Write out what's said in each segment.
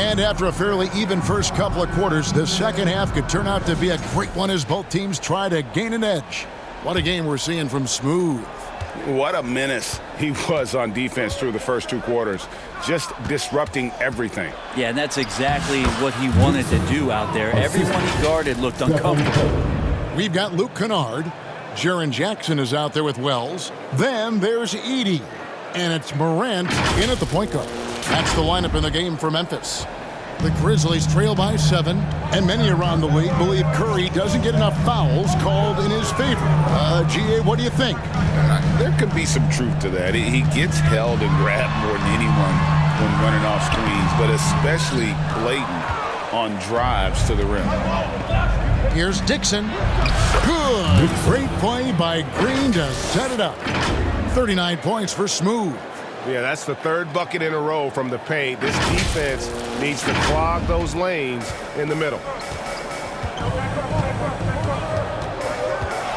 And after a fairly even first couple of quarters, the second half could turn out to be a great one as both teams try to gain an edge. What a game we're seeing from Smooth. What a menace he was on defense through the first 2 quarters. Just disrupting everything. Yeah, and that's exactly what he wanted to do out there. Everyone he guarded looked uncomfortable. We've got Luke Kennard. Jaren Jackson is out there with Wells. Then there's Edey. And it's Morant in at the point guard. That's the lineup in the game for Memphis. The Grizzlies trail by 7, and many around the league believe Curry doesn't get enough fouls called in his favor. GA, what do you think? There could be some truth to that. He gets held and grabbed more than anyone when running off screens, but especially blatant on drives to the rim. Here's Dixon. Good. Great play by Green to set it up. 39 points for Smooth. Yeah, that's the 3rd bucket in a row from the paint. This defense needs to clog those lanes in the middle.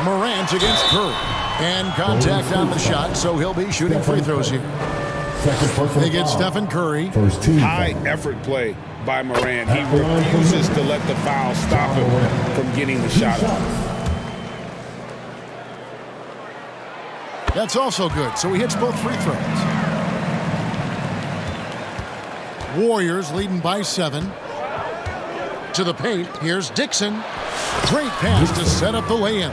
Morant against Curry. And contact on the shot, so he'll be shooting free throws here. They get Stephen Curry. High effort play by Morant. He refuses to let the foul stop him from getting the shot off. That's also good, so he hits both free throws. Warriors leading by 7. To the paint, here's Dixon. Great pass to set up the lay-in.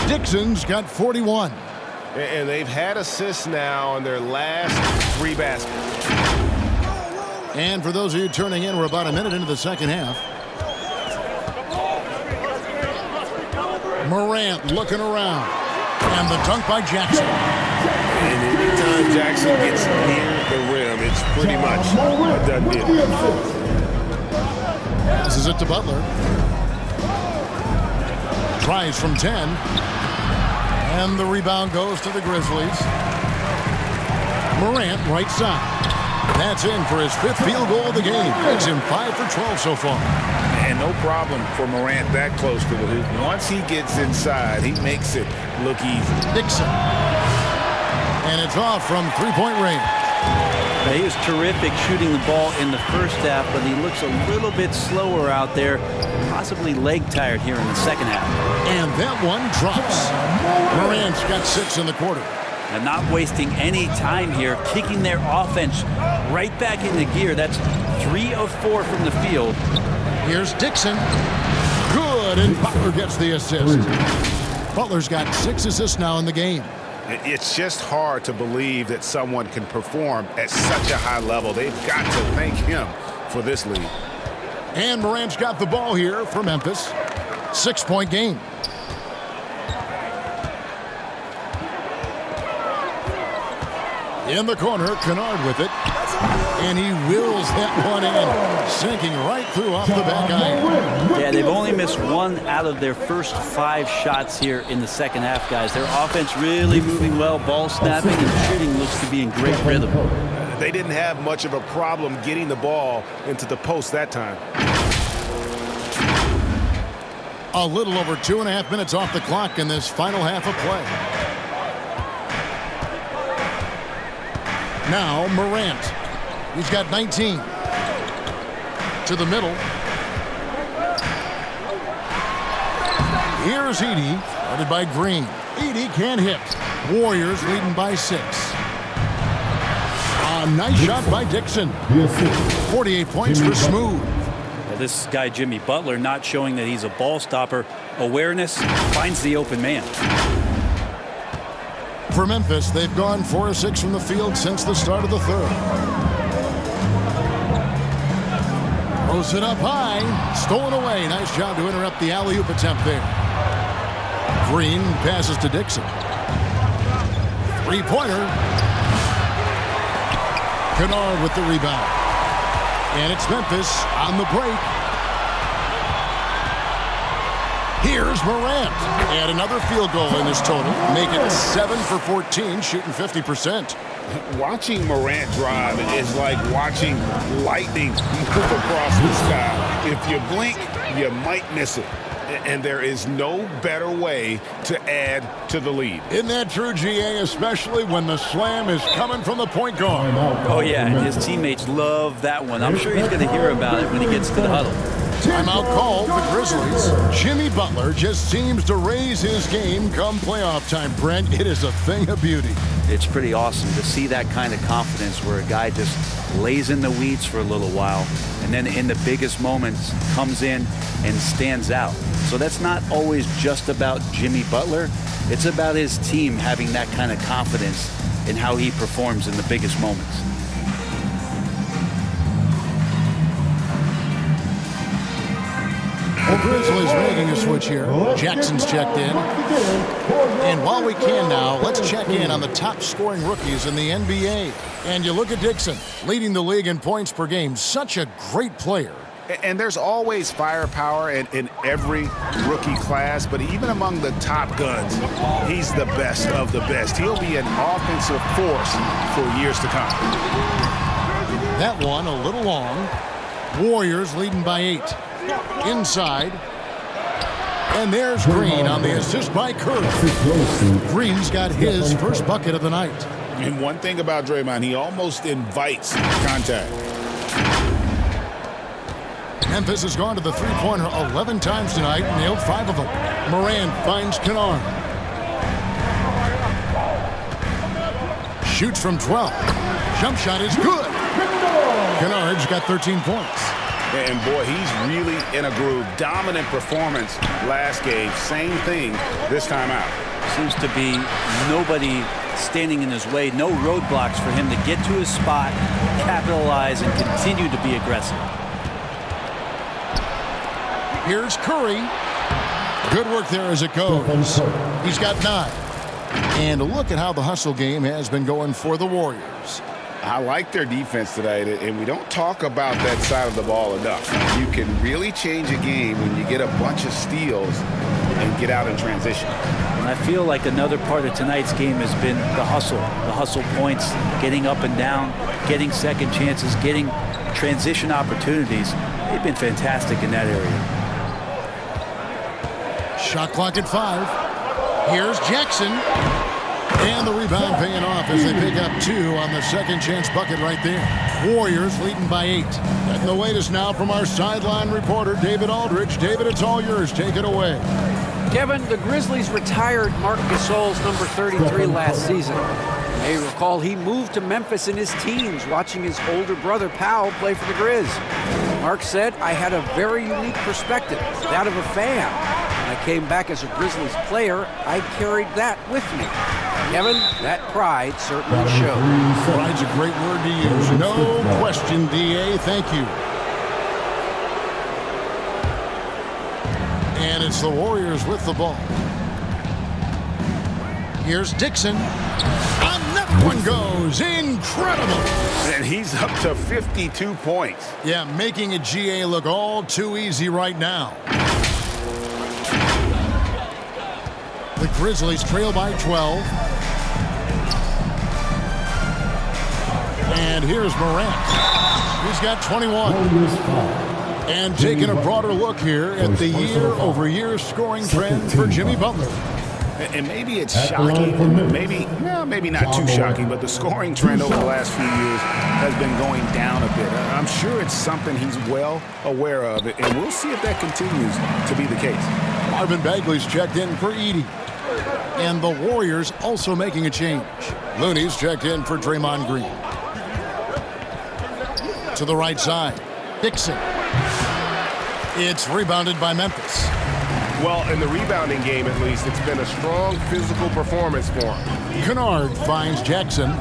Dixon's got 41. And they've had assists now on their last 3 baskets. And for those of you turning in, we're about a minute into the second half. Morant looking around. And the dunk by Jackson. And anytime Jackson gets near the rim, it's pretty much a done deal. Passes it to Butler. Tries from 10. And the rebound goes to the Grizzlies. Morant, right side. That's in for his 5th field goal of the game. Makes him 5 for 12 so far. And no problem for Morant that close to the hoop. Once he gets inside, he makes it look easy. Dixon. And it's off from 3-point range. He was terrific shooting the ball in the first half, but he looks a little bit slower out there, possibly leg tired here in the second half. And that one drops. Morant's got 6 in the quarter. And not wasting any time here, kicking their offense right back into gear. That's 3 of 4 from the field. Here's Dixon. Good, and Butler gets the assist. Butler's got 6 assists now in the game. It's just hard to believe that someone can perform at such a high level. They've got to thank him for this lead. And Morant's got the ball here for Memphis. 6-point game. In the corner, Kennard with it. And he wills that one in, sinking right through off the back iron. Yeah, they've only missed 1 out of their first 5 shots here in the second half, guys. Their offense really moving well, ball snapping, and shooting looks to be in great rhythm. They didn't have much of a problem getting the ball into the post that time. A little over 2.5 minutes off the clock in this final half of play. Now Morant. He's got 19. To the middle. Here's Edey, guarded by Green. Edey can't hit. Warriors leading by 6. A nice shot by Dixon. 48 points for Smooth. Well, this guy, Jimmy Butler, not showing that he's a ball stopper. Awareness, finds the open man. For Memphis, they've gone 4 of 6 from the field since the start of the third. Throws it up high. Stolen away. Nice job to interrupt the alley-oop attempt there. Green passes to Dixon. 3-pointer. Kennard with the rebound. And it's Memphis on the break. Here's Morant. And another field goal in his total. Make it 7 for 14, shooting 50%. Watching Morant drive is like watching lightning move across the sky. If you blink, you might miss it. and there is no better way to add to the lead. Isn't that true, GA, especially when the slam is coming from the point guard? Oh, yeah, and his teammates love that one. I'm sure he's going to hear about it when he gets to the huddle. Timeout called the Grizzlies. Jimmy Butler just seems to raise his game come playoff time, Brent. It is a thing of beauty. It's pretty awesome to see that kind of confidence where a guy just lays in the weeds for a little while and then in the biggest moments comes in and stands out. So that's not always just about Jimmy Butler. It's about his team having that kind of confidence in how he performs in the biggest moments. The Grizzlies making a switch here. Jackson's checked in. And while we can now, let's check in on the top scoring rookies in the NBA. And you look at Dixon, leading the league in points per game. Such a great player. And there's always firepower in every rookie class, but even among the top guns, he's the best of the best. He'll be an offensive force for years to come. That one a little long. Warriors leading by 8. Inside. And there's Green on the assist by Curry. Green's got his first bucket of the night. And one thing about Draymond, he almost invites contact. Memphis has gone to the three-pointer 11 times tonight, nailed 5 of them. Morant finds Kennard. Shoots from 12. Jump shot is good. Kennard's got 13 points. And boy, he's really in a groove. Dominant performance last game. Same thing this time out. Seems to be nobody standing in his way. No roadblocks for him to get to his spot, capitalize, and continue to be aggressive. Here's Curry. Good work there as it goes. He's got 9. And look at how the hustle game has been going for the Warriors. I like their defense tonight, and we don't talk about that side of the ball enough. You can really change a game when you get a bunch of steals and get out in transition. And I feel like another part of tonight's game has been the hustle points, getting up and down, getting second chances, getting transition opportunities. They've been fantastic in that area. Shot clock at 5. Here's Jackson. And the rebound paying off as they pick up 2 on the second chance bucket right there. Warriors leading by 8. Getting the latest now from our sideline reporter, David Aldridge. David, it's all yours. Take it away. Kevin, the Grizzlies retired Marc Gasol's number 33 last season. You may recall he moved to Memphis in his teens, watching his older brother Powell play for the Grizz. Marc said, "I had a very unique perspective, that of a fan. When I came back as a Grizzlies player, I carried that with me." Kevin, that pride certainly shows. Pride's a great word to use. No question, DA. Thank you. And it's the Warriors with the ball. Here's Dixon. Another one goes. Incredible. And he's up to 52 points. Yeah, making a GA look all too easy right now. The Grizzlies trail by 12. And here's Morant. He's got 21. And taking a broader look here at the year-over-year scoring trend for Jimmy Butler. And maybe it's shocking, maybe not too shocking, but the scoring trend over the last few years has been going down a bit. I'm sure it's something he's well aware of, and we'll see if that continues to be the case. Marvin Bagley's checked in for Edey. And the Warriors also making a change. Looney's checked in for Draymond Green. To the right side, Dixon. It's rebounded by Memphis. Well, in the rebounding game, at least, it's been a strong physical performance for him. Kennard finds Jackson.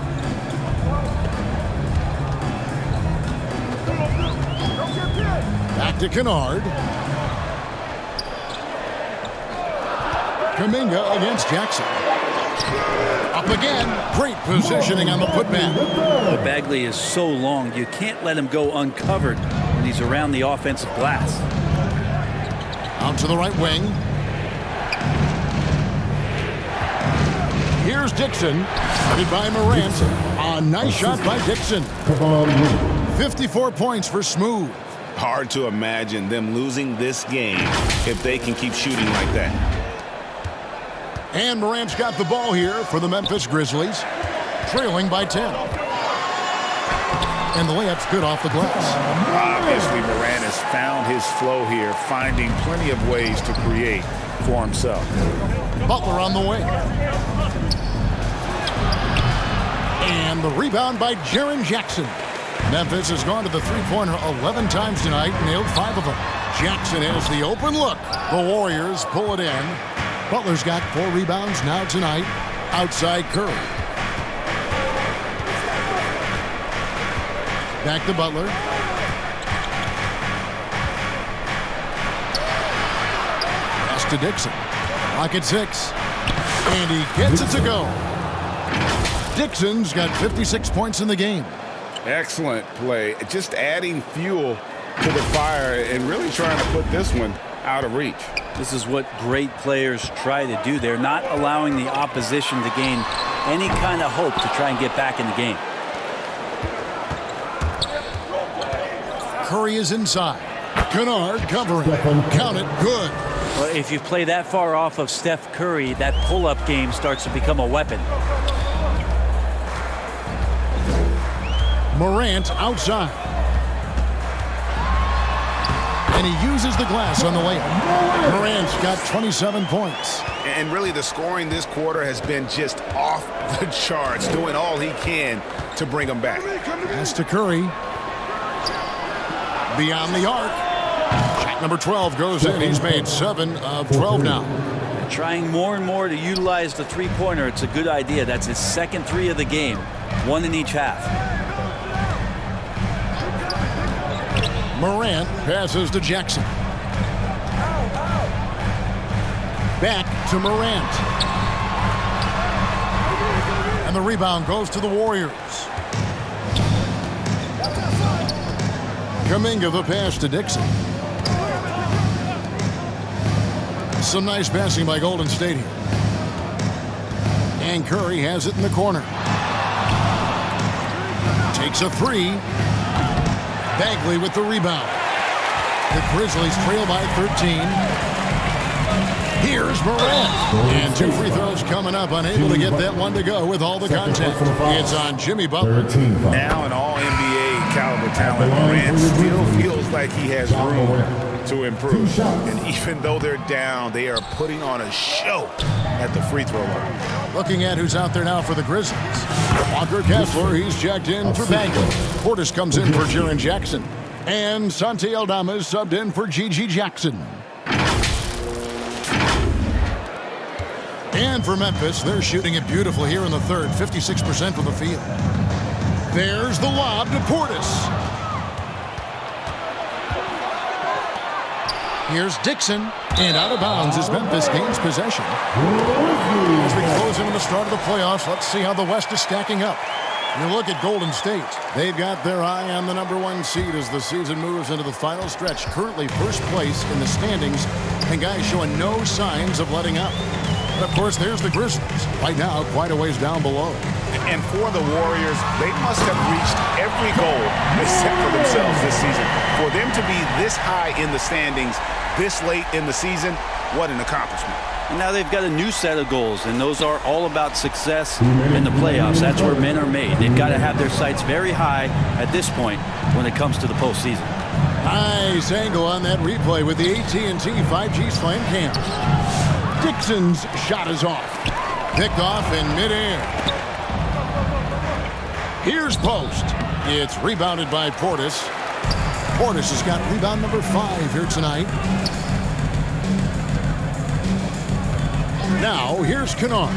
Back to Kennard. Kuminga against Jackson. Up again. Great positioning on the putback. The Bagley is so long, you can't let him go uncovered when he's around the offensive glass. Out to the right wing. Here's Dixon. Headed by Morant. A nice shot by Dixon. 54 points for Smooth. Hard to imagine them losing this game if they can keep shooting like that. And Morant's got the ball here for the Memphis Grizzlies, trailing by 10. And the layup's good off the glass. Obviously, Morant has found his flow here, finding plenty of ways to create for himself. Butler on the way. And the rebound by Jaren Jackson. Memphis has gone to the three-pointer 11 times tonight, nailed 5 of them. Jackson has the open look. The Warriors pull it in. Butler's got 4 rebounds now tonight. Outside Curry. Back to Butler. Pass to Dixon. Clock at 6. And he gets it to go. Dixon's got 56 points in the game. Excellent play. Just adding fuel to the fire and really trying to put this one out of reach. This is what great players try to do. They're not allowing the opposition to gain any kind of hope to try and get back in the game. Curry is inside. Kennard covering. Count it. Good. Well, if you play that far off of Steph Curry, that pull-up game starts to become a weapon. Morant outside. And he uses the glass on the layup. Morant's got 27 points. And really the scoring this quarter has been just off the charts, doing all he can to bring them back. Pass to Curry. Beyond the arc. Shot number 12 goes in. He's made 7 of 12 now. Trying more and more to utilize the three-pointer. It's a good idea. That's his second 3 of the game. 1 in each half. Morant passes to Jackson. Back to Morant. And the rebound goes to the Warriors. Kuminga the pass to Dixon. Some nice passing by Golden State here. And Curry has it in the corner. Takes a 3. Bagley with the rebound. The Grizzlies trail by 13. Here's Morant. And 2 free throws coming up. Unable to get that one to go with all the contact. It's on Jimmy Butler. Now an all-NBA caliber talent, Morant still feels like he has room to improve. And even though they're down, they are putting on a show at the free throw line. Looking at who's out there now for the Grizzlies. Walker Kessler, he's checked in for Bagley. Portis comes in for Jaren Jackson. And Santi Aldama is subbed in for G.G. Jackson. And for Memphis, they're shooting it beautifully here in the third. 56% from the field. There's the lob to Portis. Here's Dixon. And out of bounds as Memphis gains possession. As we close into the start of the playoffs, let's see how the West is stacking up. You look at Golden State. They've got their eye on the number 1 seed as the season moves into the final stretch. Currently first place in the standings, and guys showing no signs of letting up. And of course, there's the Grizzlies. Right now, quite a ways down below. And for the Warriors, they must have reached every goal they set for themselves this season. For them to be this high in the standings this late in the season, what an accomplishment. And now they've got a new set of goals, and those are all about success in the playoffs. That's where men are made. They've got to have their sights very high at this point when it comes to the postseason. Nice angle on that replay with the AT&T 5G Slam Cam. Dixon's shot is off. Picked off in midair. Here's Post. It's rebounded by Portis. Portis has got rebound number 5 here tonight. Now, here's Kennard.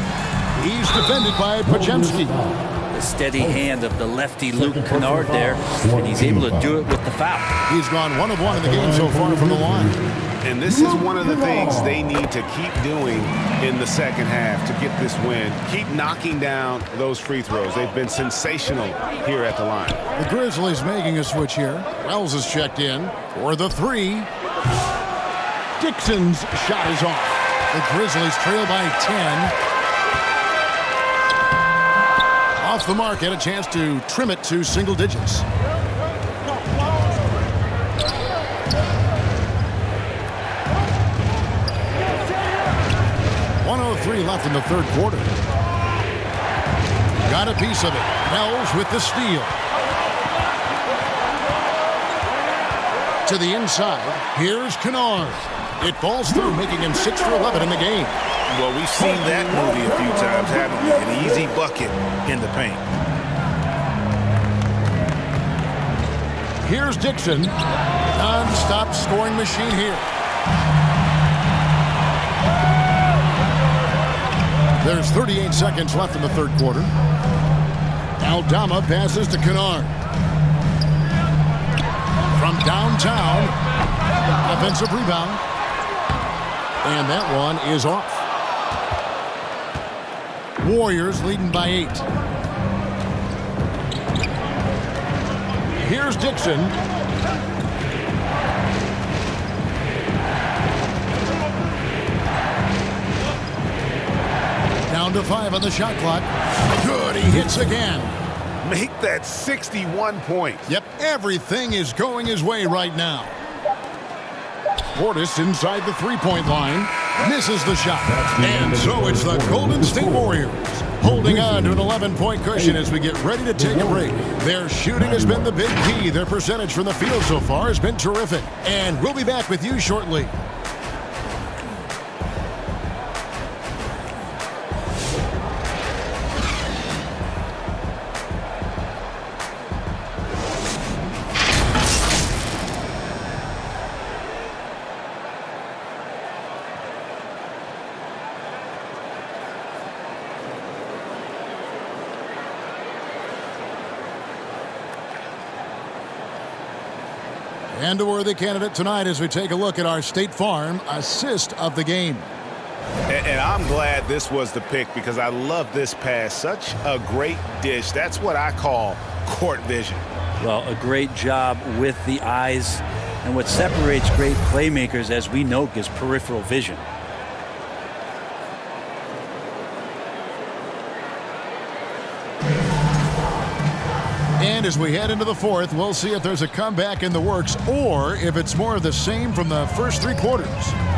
He's defended by Podziemski. The steady hand of the lefty Luke Kennard there, and he's able to do it with the foul. He's gone 1 of 1 in the game so far from the line. And this is one of the things they need to keep doing in the second half to get this win. Keep knocking down those free throws. They've been sensational here at the line. The Grizzlies making a switch here. Wells is checked in for the 3. Dixon's shot is off. The Grizzlies trail by 10. Off the mark, had a chance to trim it to single digits. 2:33 left in the third quarter. Got a piece of it. Wells with the steal. To the inside. Here's Kennard. It falls through, making him 6 for 11 in the game. Well, we've seen that movie a few times, haven't we? An easy bucket in the paint. Here's Dixon. Non-stop scoring machine here. There's 38 seconds left in the third quarter. Aldama passes to Kennard. From downtown. Offensive rebound. And that one is off. Warriors leading by 8. Here's Dixon. Down to 5 on the shot clock. Good, he hits again. Make that 61 points. Yep, everything is going his way right now. Portis inside the three-point line. Misses the shot. And so it's the Golden State Warriors holding on to an 11-point cushion as we get ready to take a break. Their shooting has been the big key. Their percentage from the field so far has been terrific. And we'll be back with you shortly. And a worthy candidate tonight as we take a look at our State Farm assist of the game. And I'm glad this was the pick because I love this pass. Such a great dish. That's what I call court vision. Well, a great job with the eyes. And what separates great playmakers, as we know, is peripheral vision. And as we head into the fourth, we'll see if there's a comeback in the works or if it's more of the same from the first three quarters.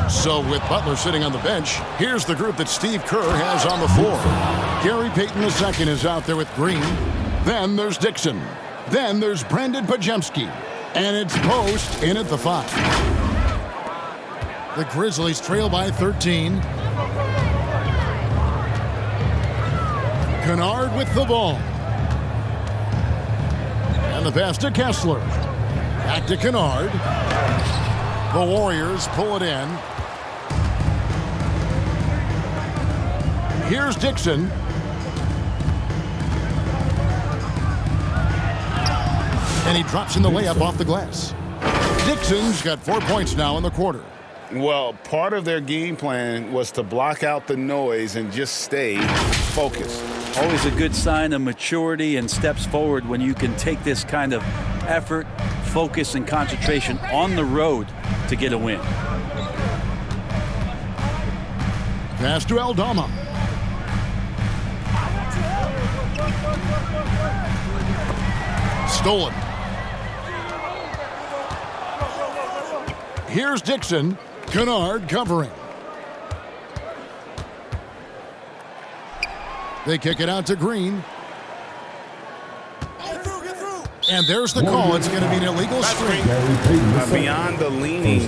So with Butler sitting on the bench, here's the group that Steve Kerr has on the floor. Gary Payton II is out there with Green. Then there's Dixon. Then there's Brandon Pajemski. And it's Post in at the 5. The Grizzlies trail by 13. Kennard with the ball. And the pass to Kessler. Back to Kennard. The Warriors pull it in. Here's Dixon. And he drops in the layup off the glass. Dixon's got 4 points now in the quarter. Well, part of their game plan was to block out the noise and just stay focused. Always a good sign of maturity and steps forward when you can take this kind of effort, focus, and concentration on the road to get a win. Pass to Aldama. Stolen. Here's Dixon. Kennard covering. They kick it out to Green. And there's the call. It's going to be an illegal screen. Beyond the leaning,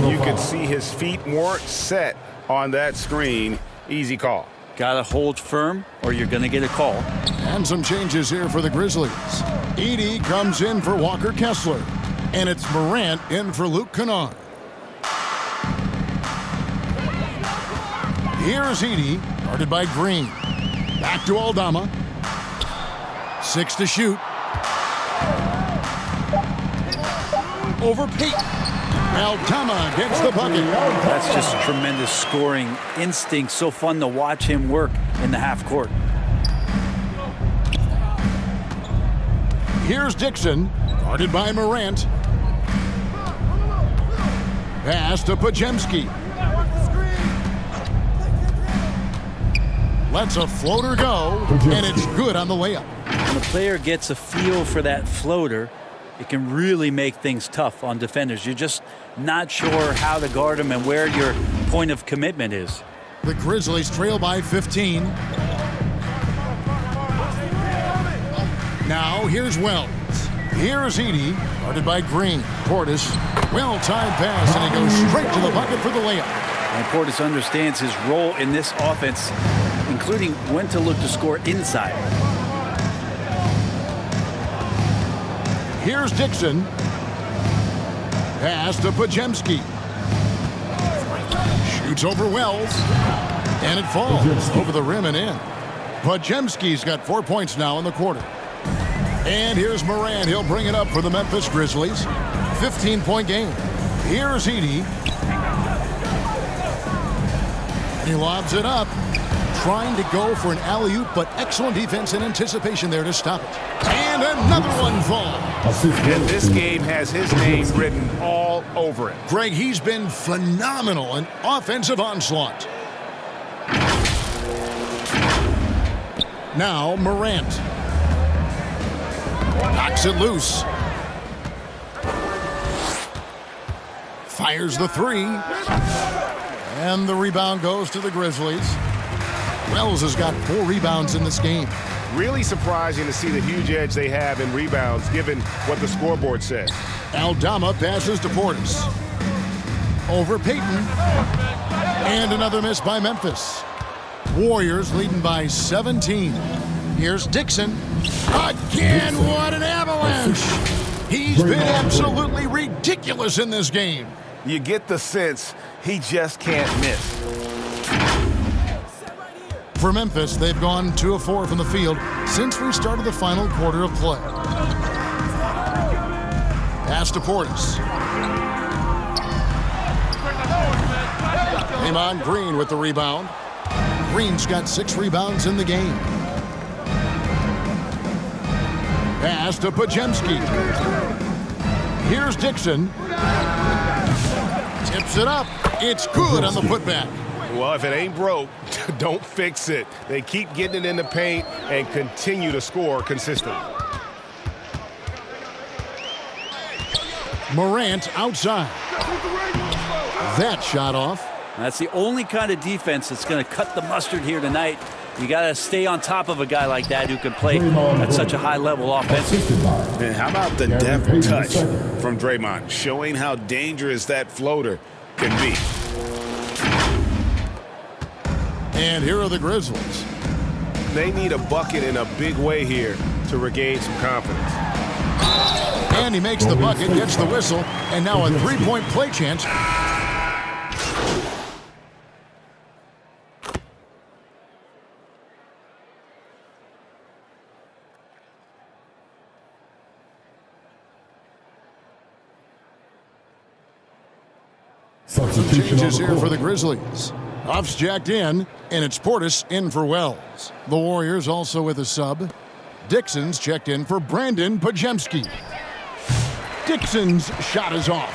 you could see his feet weren't set on that screen. Easy call. Got to hold firm or you're going to get a call. And some changes here for the Grizzlies. Edey comes in for Walker Kessler. And it's Morant in for Luke Kennard. Here's Edey, guarded by Green. Back to Aldama. 6 to shoot. Over Payton. Aldama gets the bucket. That's just tremendous scoring instinct. So fun to watch him work in the half court. Here's Dixon, guarded by Morant. Pass to Pajemski. Lets a floater go, and it's good on the layup. When a player gets a feel for that floater, it can really make things tough on defenders. You're just not sure how to guard them and where your point of commitment is. The Grizzlies trail by 15. Now here's Wells. Here's Edey, guarded by Green. Portis, well-timed pass, and he goes straight to the bucket for the layup. And Portis understands his role in this offense, including when to look to score inside. Here's Dixon. Pass to Pajemski. Shoots over Wells. And it falls over the rim and in. Pajemski's got 4 points now in the quarter. And here's Morant. He'll bring it up for the Memphis Grizzlies. 15-point game. Here's Edey. He lobs it up. Trying to go for an alley-oop, but excellent defense and anticipation there to stop it. And another one falls. And this game has his name written all over it. Greg, he's been phenomenal in offensive onslaught. Now Morant. Knocks it loose. Fires the three. And the rebound goes to the Grizzlies. Wells has got 4 rebounds in this game. Really surprising to see the huge edge they have in rebounds given what the scoreboard says. Aldama passes to Portis. Over Payton. And another miss by Memphis. Warriors leading by 17. Here's Dixon. Again, what an avalanche! He's been absolutely ridiculous in this game. You get the sense he just can't miss. For Memphis, they've gone 2 of 4 from the field since we started the final quarter of play. Pass to Portis. Draymond Green with the rebound. Green's got 6 rebounds in the game. Pass to Pajemski. Here's Dixon. Tips it up. It's good on the putback. Well, if it ain't broke, don't fix it. They keep getting it in the paint and continue to score consistently. Morant outside. That shot off. That's the only kind of defense that's going to cut the mustard here tonight. You got to stay on top of a guy like that who can play at such a high level offensively. And how about the deft touch from Draymond, showing how dangerous that floater can be. And here are the Grizzlies. They need a bucket in a big way here to regain some confidence. And he makes the bucket, gets the whistle, and now a 3-point play chance. Changes here for the Grizzlies. Off's jacked in, and it's Portis in for Wells. The Warriors also with a sub. Dixon's checked in for Brandon Pajemski. Dixon's shot is off.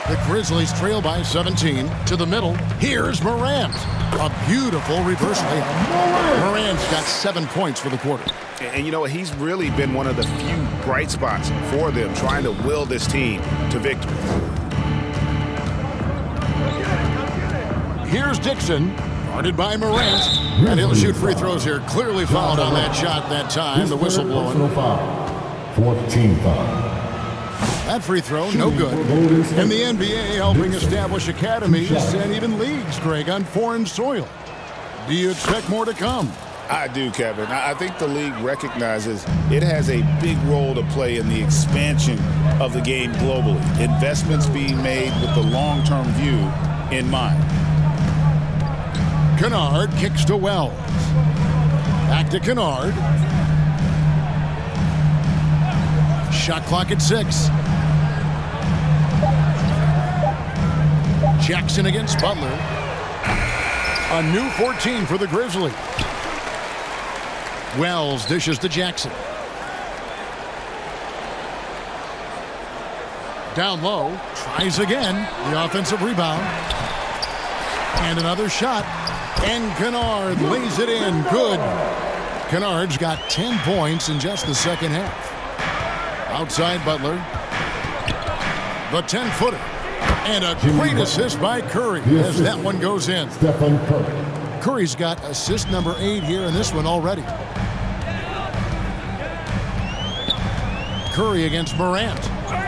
The Grizzlies trail by 17 to the middle. Here's Morant. A beautiful reverse layup. Morant's got 7 points for the quarter. And you know, he's really been one of the few bright spots for them, trying to will this team to victory. Here's Dixon, guarded by Morant, and he'll shoot free throws here. Clearly fouled on that shot that time. The whistle blowing. 14 foul. That free throw, no good. And the NBA helping establish academies and even leagues, Greg, on foreign soil. Do you expect more to come? I do, Kevin. I think the league recognizes it has a big role to play in the expansion of the game globally. Investments being made with the long-term view in mind. Kennard kicks to Wells. Back to Kennard. Shot clock at 6. Jackson against Butler. A new 14 for the Grizzlies. Wells dishes to Jackson. Down low. Tries again. The offensive rebound. And another shot. And Kennard lays it in. Good. Kennard's got 10 points in just the second half. Outside Butler. The 10-footer. And a great assist by Curry as that one goes in. Stephen Curry. Curry's got assist number 8 here in this one already. Curry against Morant.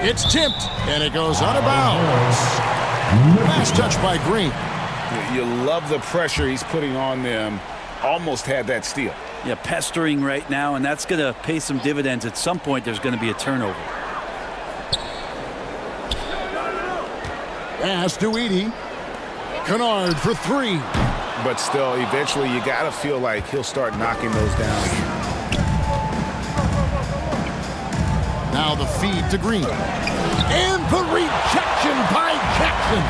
It's tipped, and it goes out of bounds. Last touch by Green. You love the pressure he's putting on them. Almost had that steal. Yeah, pestering right now, and that's going to pay some dividends. At some point, there's going to be a turnover. Pass to Edey. Kennard for 3. But still, eventually, you got to feel like he'll start knocking those down again. Now the feed to Green. And the rejection by Jackson.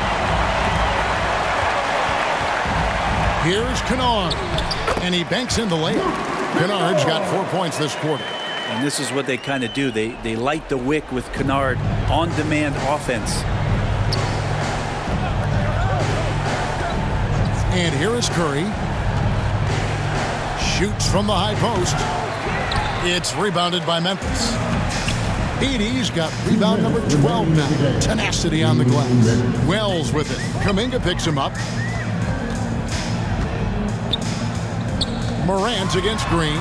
Here's Kennard. And he banks in the layup. Kennard's got 4 points this quarter. And this is what they kind of do. They light the wick with Kennard on-demand offense. And here is Curry. Shoots from the high post. It's rebounded by Memphis. Edey's got rebound number 12 now. Tenacity on the glass. Wells with it. Kuminga picks him up. Morant against Green.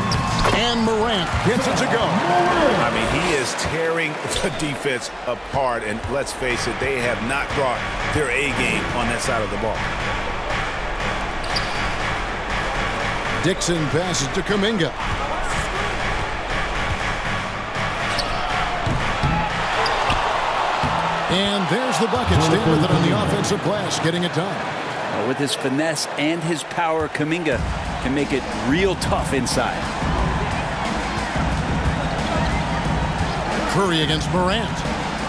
And Morant gets it to go. I mean, he is tearing the defense apart. And let's face it, they have not brought their A game on that side of the ball. Dixon passes to Kuminga. And there's the bucket. Stay with it on the offensive glass, getting it done. With his finesse and his power, Kuminga can make it real tough inside. Curry against Morant.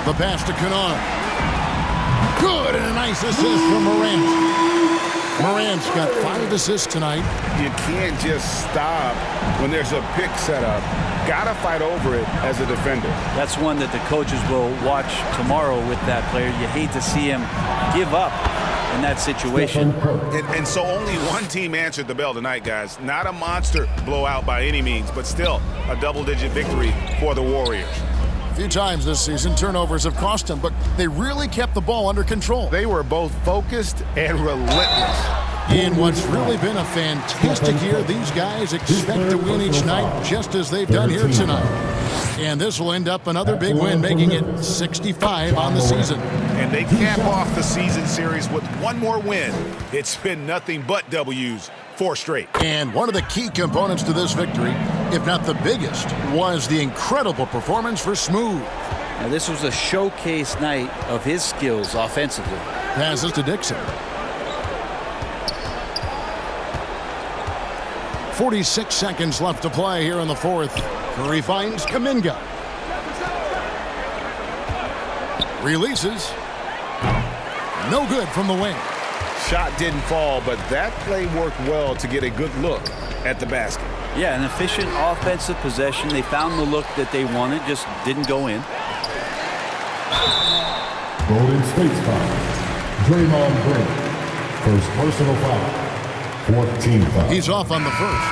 The pass to Kennard. Good, and a nice assist from Morant. Morant's got 5 assists tonight. You can't just stop when there's a pick set up. Gotta fight over it as a defender. That's one that the coaches will watch tomorrow with that player. You hate to see him give up in that situation. And so only one team answered the bell tonight, guys. Not a monster blowout by any means, but still a double-digit victory for the Warriors. A few times this season, turnovers have cost them, but they really kept the ball under control. They were both focused and relentless. In what's really been a fantastic year, these guys expect to win each night just as they've done here tonight. And this will end up another big win, making it 65 on the season. And they cap off the season series with one more win. It's been nothing but W's, 4 straight. And one of the key components to this victory, if not the biggest, was the incredible performance for Smooth. Now, this was a showcase night of his skills offensively. Passes to Dixon. 46 seconds left to play here in the fourth. Curry finds Kuminga. Releases. No good from the wing. Shot didn't fall, but that play worked well to get a good look at the basket. Yeah, an efficient offensive possession. They found the look that they wanted, just didn't go in. Golden State's foul. Draymond Green. First personal foul. 14 foul. He's off on the first.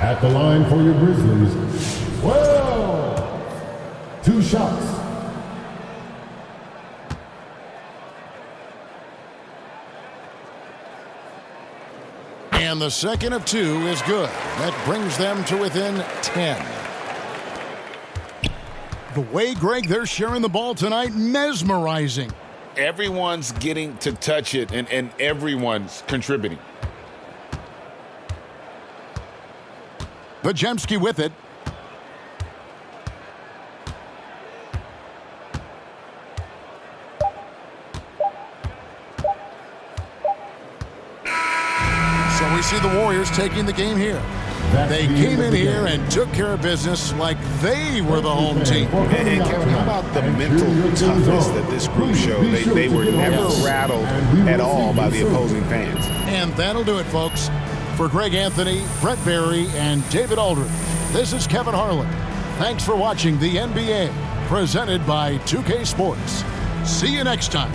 At the line for your Grizzlies. Well, 2 shots. And the second of 2 is good. That brings them to within 10. The way, Greg, they're sharing the ball tonight, mesmerizing. Everyone's getting to touch it, and everyone's contributing. Bajemski with it. So we see the Warriors taking the game here. They came in here and took care of business like they were the home team. And Kevin, how about the mental toughness that this group showed? They were never rattled at all by the opposing fans. And that'll do it, folks. For Greg Anthony, Brett Barry, and David Aldridge, this is Kevin Harlan. Thanks for watching the NBA, presented by 2K Sports. See you next time.